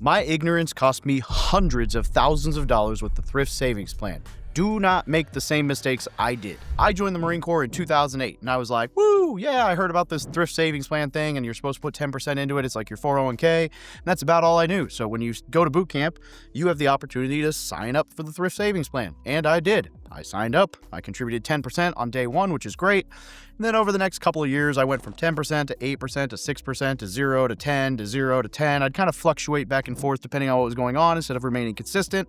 My ignorance cost me hundreds of thousands of dollars with the Thrift Savings Plan. Do not make the same mistakes I did. I joined the Marine Corps in 2008, and I was like, woo, yeah, I heard about this Thrift Savings Plan thing, and you're supposed to put 10% into it. It's like your 401k, and that's about all I knew. So when you go to boot camp, you have the opportunity to sign up for the Thrift Savings Plan, and I did. I signed up. I contributed 10% on day one, which is great. And then over the next couple of years, I went from 10% to 8% to 6% to 0 to 10 to 0 to 10. I'd kind of fluctuate back and forth depending on what was going on instead of remaining consistent.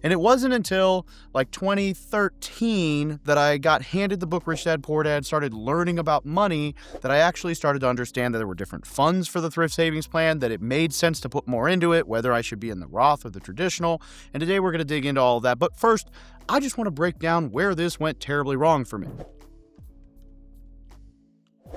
And it wasn't until like 2013 that I got handed the book Rich Dad Poor Dad, started learning about money, that I actually started to understand that there were different funds for the Thrift Savings Plan, that it made sense to put more into it, whether I should be in the Roth or the traditional. And today we're going to dig into all of that. But first, I just want to break down where this went terribly wrong for me.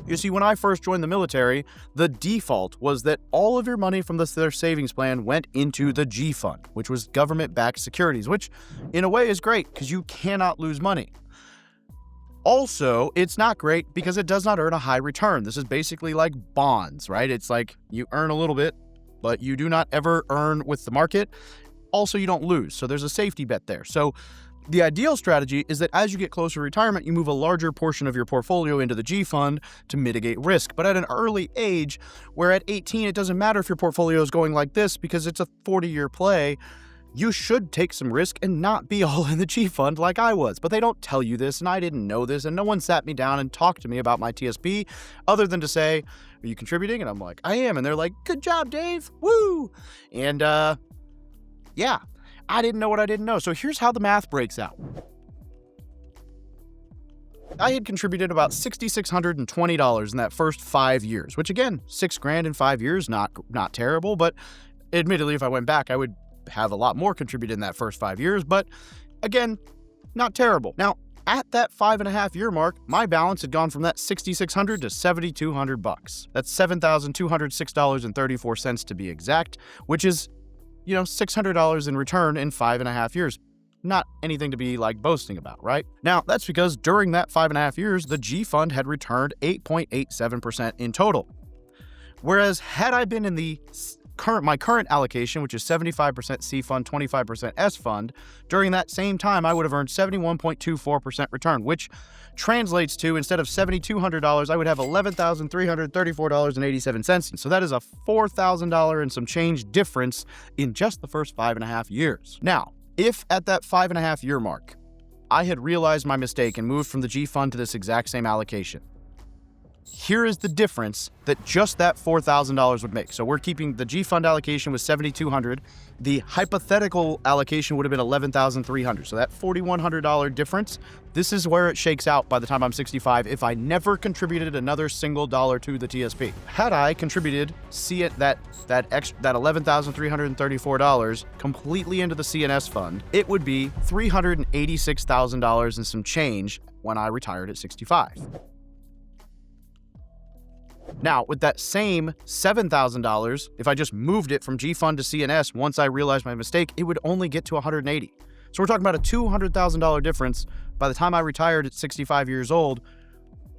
You see, when I first joined the military, the default was that all of your money from the Thrift Savings Plan went into the G Fund, which was government-backed securities, which in a way is great because you cannot lose money. Also, it's not great because it does not earn a high return. This is basically like bonds, right? It's like you earn a little bit, but you do not ever earn with the market. Also, you don't lose, so there's a safety bet there. So the ideal strategy is that as you get closer to retirement, you move a larger portion of your portfolio into the G Fund to mitigate risk. But at an early age, where at 18, it doesn't matter if your portfolio is going like this because it's a 40-year play, you should take some risk and not be all in the G Fund like I was. But they don't tell you this, and I didn't know this, and no one sat me down and talked to me about my TSP other than to say, are you contributing? And I'm like, I am. And they're like, good job, Dave. Woo! And yeah. I didn't know what I didn't know. So here's how the math breaks out. I had contributed about $6,620 in that first 5 years, which again, $6,000 in 5 years, not terrible, but admittedly, if I went back, I would have a lot more contributed in that first 5 years, but again, not terrible. Now, at that 5.5 year mark, my balance had gone from that $6,600 to $7,200. That's $7,206.34 to be exact, which is $600 in return in 5.5 years. Not anything to be like boasting about, right? Now, that's because during that 5.5 years, the G Fund had returned 8.87% in total. Whereas had I been in my current allocation, which is 75% C Fund, 25% S Fund, during that same time, I would have earned 71.24% return, which translates to, instead of $7,200, I would have $11,334.87. So that is a $4,000 and some change difference in just the first 5.5 years. Now, if at that 5.5 year mark, I had realized my mistake and moved from the G Fund to this exact same allocation, here is the difference that just that $4,000 would make. So we're keeping the G Fund allocation was $7,200. The hypothetical allocation would have been $11,300. So that $4,100 difference, this is where it shakes out by the time I'm 65 if I never contributed another single dollar to the TSP. Had I contributed that $11,334 completely into the CNS fund, it would be $386,000 and some change when I retired at 65. Now, with that same $7,000, if I just moved it from G Fund to CNS once I realized my mistake, it would only get to $180,000. So we're talking about a $200,000 difference by the time I retired at 65 years old,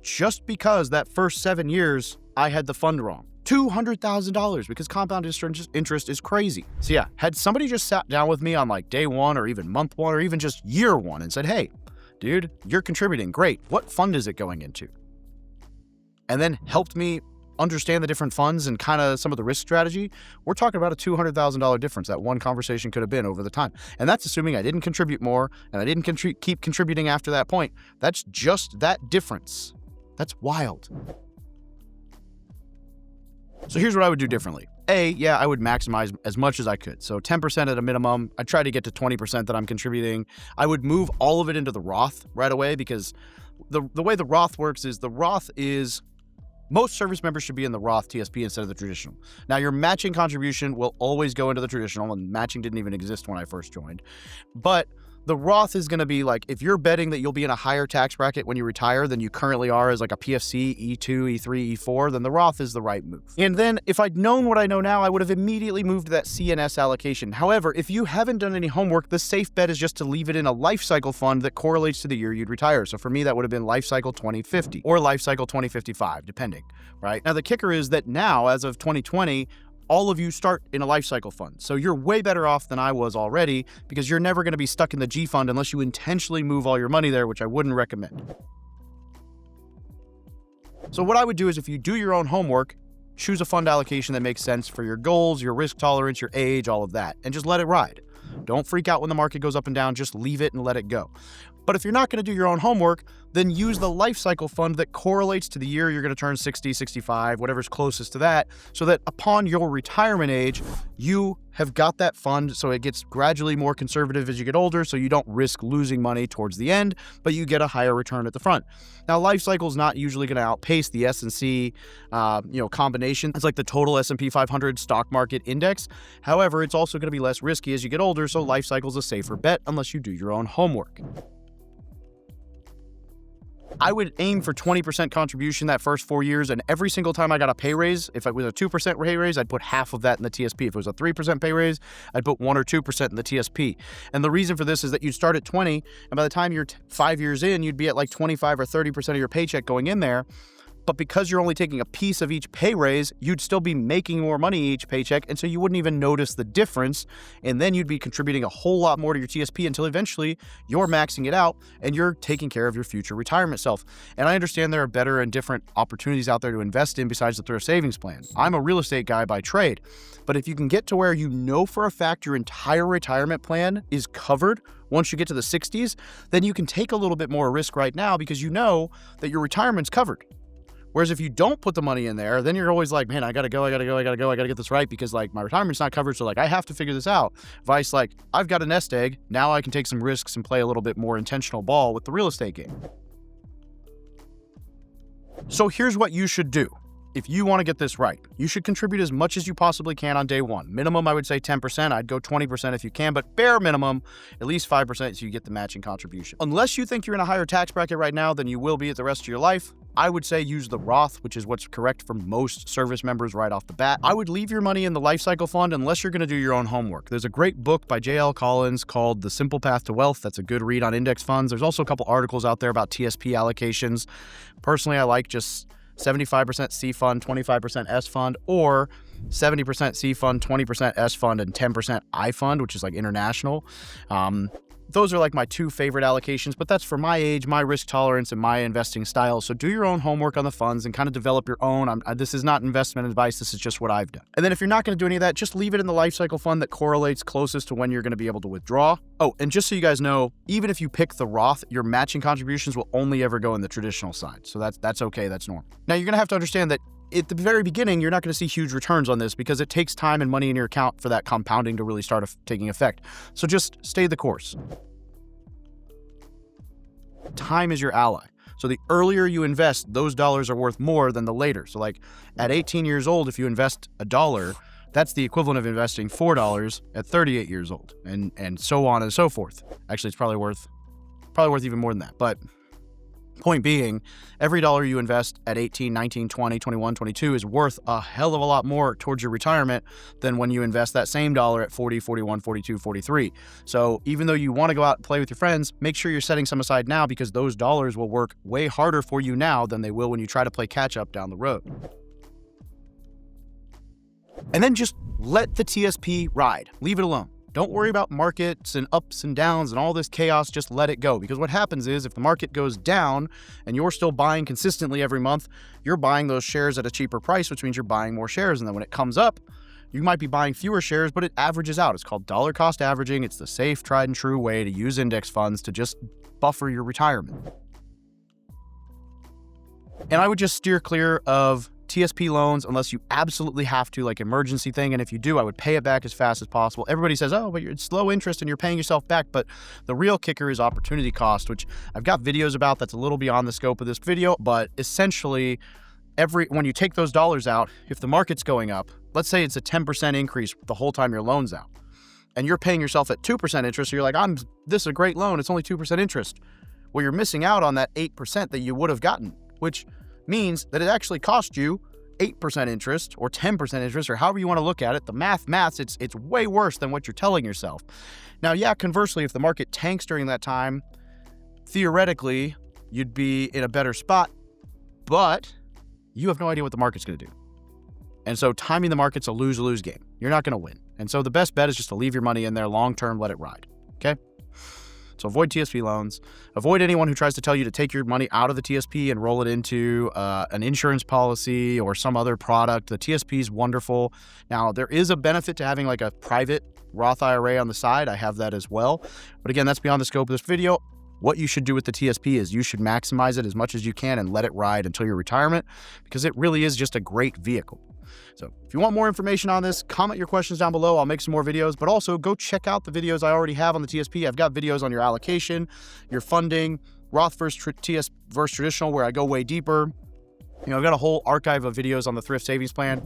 just because that first 7 years I had the fund wrong. $200,000 because compound interest is crazy. So yeah, had somebody just sat down with me on like day one or even month one or even just year one and said, hey, dude, you're contributing, great. What fund is it going into? And then helped me understand the different funds and kind of some of the risk strategy, we're talking about a $200,000 difference that one conversation could have been over the time. And that's assuming I didn't contribute more and I didn't keep contributing after that point. That's just that difference. That's wild. So here's what I would do differently. I would maximize as much as I could. So 10% at a minimum. I try to get to 20% that I'm contributing. I would move all of it into the Roth right away because the way the Roth works is most service members should be in the Roth TSP instead of the traditional. Now, your matching contribution will always go into the traditional, and matching didn't even exist when I first joined. But the Roth is going to be like, if you're betting that you'll be in a higher tax bracket when you retire than you currently are as like a PFC, E2, E3, E4, then the Roth is the right move. And then if I'd known what I know now, I would have immediately moved to that CNS allocation. However, if you haven't done any homework, the safe bet is just to leave it in a life cycle fund that correlates to the year you'd retire. So for me, that would have been life cycle 2050 or life cycle 2055, depending, right? Now, the kicker is that now, as of 2020, all of you start in a life cycle fund. So you're way better off than I was already because you're never going to be stuck in the G fund unless you intentionally move all your money there, which I wouldn't recommend. So what I would do is if you do your own homework, choose a fund allocation that makes sense for your goals, your risk tolerance, your age, all of that, and just let it ride. Don't freak out when the market goes up and down, just leave it and let it go. But if you're not going to do your own homework, then use the life cycle fund that correlates to the year you're going to turn 60, 65, whatever's closest to that, so that upon your retirement age, you have got that fund so it gets gradually more conservative as you get older, so you don't risk losing money towards the end, but you get a higher return at the front. Now, life cycle is not usually going to outpace the S&C combination. It's like the total S&P 500 stock market index. However, it's also going to be less risky as you get older, so life cycle is a safer bet unless you do your own homework. I would aim for 20% contribution that first 4 years, and every single time I got a pay raise, if it was a 2% pay raise, I'd put half of that in the TSP. If it was a 3% pay raise, I'd put 1 or 2% in the TSP. And the reason for this is that you'd start at 20, and by the time you're 5 years in, you'd be at like 25 or 30% of your paycheck going in there. But because you're only taking a piece of each pay raise, you'd still be making more money each paycheck, and so you wouldn't even notice the difference, and then you'd be contributing a whole lot more to your TSP until eventually you're maxing it out and you're taking care of your future retirement self. And I understand there are better and different opportunities out there to invest in besides the Thrift Savings Plan. I'm a real estate guy by trade, but if you can get to where you know for a fact your entire retirement plan is covered once you get to the 60s, then you can take a little bit more risk right now because you know that your retirement's covered. Whereas if you don't put the money in there, then you're always like, man, I gotta get this right because like my retirement's not covered. So like I have to figure this out. Vice like I've got a nest egg. Now I can take some risks and play a little bit more intentional ball with the real estate game. So here's what you should do. If you want to get this right, you should contribute as much as you possibly can on day one. Minimum, I would say 10%. I'd go 20% if you can, but bare minimum, at least 5% so you get the matching contribution. Unless you think you're in a higher tax bracket right now than you will be at the rest of your life, I would say use the Roth, which is what's correct for most service members right off the bat. I would leave your money in the life cycle fund unless you're going to do your own homework. There's a great book by J.L. Collins called The Simple Path to Wealth. That's a good read on index funds. There's also a couple articles out there about TSP allocations. Personally, I like just 75% C fund, 25% S fund, or 70% C fund, 20% S fund, and 10% I fund, which is like international. Those are like my two favorite allocations, but that's for my age, my risk tolerance, and my investing style. So do your own homework on the funds and kind of develop your own. This is not investment advice. This is just what I've done. And then if you're not going to do any of that, just leave it in the life cycle fund that correlates closest to when you're going to be able to withdraw. Oh, and just so you guys know, even if you pick the Roth, your matching contributions will only ever go in the traditional side. So that's okay. That's normal. Now you're going to have to understand that at the very beginning, you're not going to see huge returns on this because it takes time and money in your account for that compounding to really start taking effect. So just stay the course. Time is your ally. So the earlier you invest, those dollars are worth more than the later. So like at 18 years old, if you invest $1, that's the equivalent of investing $4 at 38 years old, and so on and so forth. Actually, it's probably worth even more than that. But point being, every dollar you invest at 18, 19, 20, 21, 22 is worth a hell of a lot more towards your retirement than when you invest that same dollar at 40, 41, 42, 43. So even though you want to go out and play with your friends, make sure you're setting some aside now because those dollars will work way harder for you now than they will when you try to play catch up down the road. And then just let the TSP ride. Leave it alone. Don't worry about markets and ups and downs and all this chaos. Just let it go. Because what happens is if the market goes down and you're still buying consistently every month, you're buying those shares at a cheaper price, which means you're buying more shares. And then when it comes up, you might be buying fewer shares, but it averages out. It's called dollar cost averaging. It's the safe, tried and true way to use index funds to just buffer your retirement. And I would just steer clear of TSP loans unless you absolutely have to, like emergency thing. And if you do, I would pay it back as fast as possible. Everybody says, oh, but it's low interest and you're paying yourself back. But the real kicker is opportunity cost, which I've got videos about. That's a little beyond the scope of this video. But essentially, when you take those dollars out, if the market's going up, let's say it's a 10% increase the whole time your loan's out, and you're paying yourself at 2% interest. So you're like, this is a great loan. It's only 2% interest. Well, you're missing out on that 8% that you would have gotten, which means that it actually cost you 8% interest or 10% interest or however you want to look at it. The maths, it's way worse than what you're telling yourself. Now, yeah, conversely, if the market tanks during that time, theoretically, you'd be in a better spot, but you have no idea what the market's going to do. And so timing the market's a lose-lose game. You're not going to win. And so the best bet is just to leave your money in there long-term, let it ride. Okay? So avoid TSP loans. Avoid anyone who tries to tell you to take your money out of the TSP and roll it into an insurance policy or some other product. The TSP is wonderful. Now, there is a benefit to having like a private Roth IRA on the side. I have that as well. But again, that's beyond the scope of this video. What you should do with the TSP is you should maximize it as much as you can and let it ride until your retirement, because it really is just a great vehicle. So if you want more information on this, comment your questions down below. I'll make some more videos, but also go check out the videos I already have on the TSP. I've got videos on your allocation, your funding, Roth versus TS versus traditional, where I go way deeper. I've got a whole archive of videos on the Thrift Savings Plan.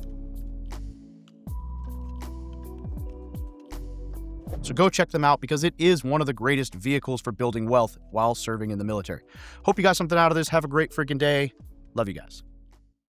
So go check them out, because it is one of the greatest vehicles for building wealth while serving in the military. Hope you got something out of this. Have a great freaking day. Love you guys.